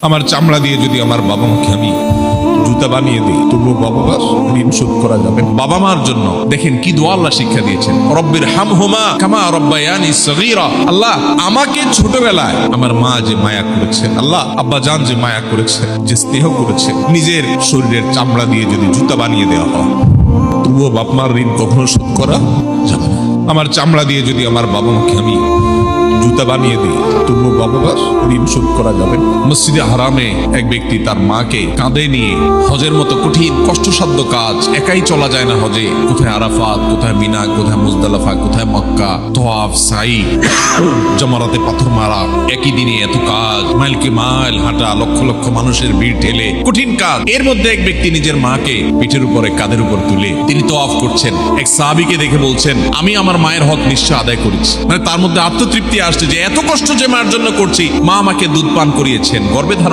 আমার চামড়া দিয়ে যদি আমার বাবা মাকে আমি জুতা বানিয়ে দিই, তবুও বাবা মার ঋণ শোধ করা যাবে না। বাবা মার জন্য দেখেন কি দোয়া আল্লাহ শিক্ষা দিয়েছেন, রব্বির হামহুমা কামা রব্বায়ানি সগীরা। আল্লাহ আমাকে ছোটবেলায় আমার মা যে মায়া করেছে, আল্লাহ আব্বা জান যে মায়া করেছে, যে স্নেহ করেছে, নিজের শরীরের চামড়া দিয়ে যদি জুতা বানিয়ে দেওয়া হয়, তবুও বাপ মার ঋণ কখনো শোধ করা যাবে না। আমার চামড়া দিয়ে যদি আমার বাবা মাকে আমি জুতা বানিয়ে দিই, তবুও বাবা মার ঋণ শোধ করা যাবে না। মসজিদে হারামে এক ব্যক্তি তার মাকে কাঁধে নিয়ে হজের মতো কঠিন কষ্টসাধ্য কাজ, একাই চলা যায় না হজে, কোথায় আরাফাত, কোথায় মিনা, কোথায় মুজদালিফা, কোথায় মক্কা, তওয়াফ, সাই, জমারাতে পাথর মারা, একই দিনে এত কাজ, মাইলকে মাইল হাঁটা, লক্ষ লক্ষ মানুষের ভিড় ঠেলে কঠিন কাজ। এর মধ্যে এক ব্যক্তি নিজের মাকে পিঠের উপরে কাঁধের উপর তুলে তিনি তওয়াফ করছেন। এক সাহাবীকে দেখে বলছেন, আমি আমার মায়ের হক নিশ্চয় আদায় করেছি। মানে তার মধ্যে আত্মতৃপ্তি আসছে যে এত কষ্ট যে মার জন্য করছি, মা আমাকে দুধ পান করিয়েছেন, গর্ভে ধারণ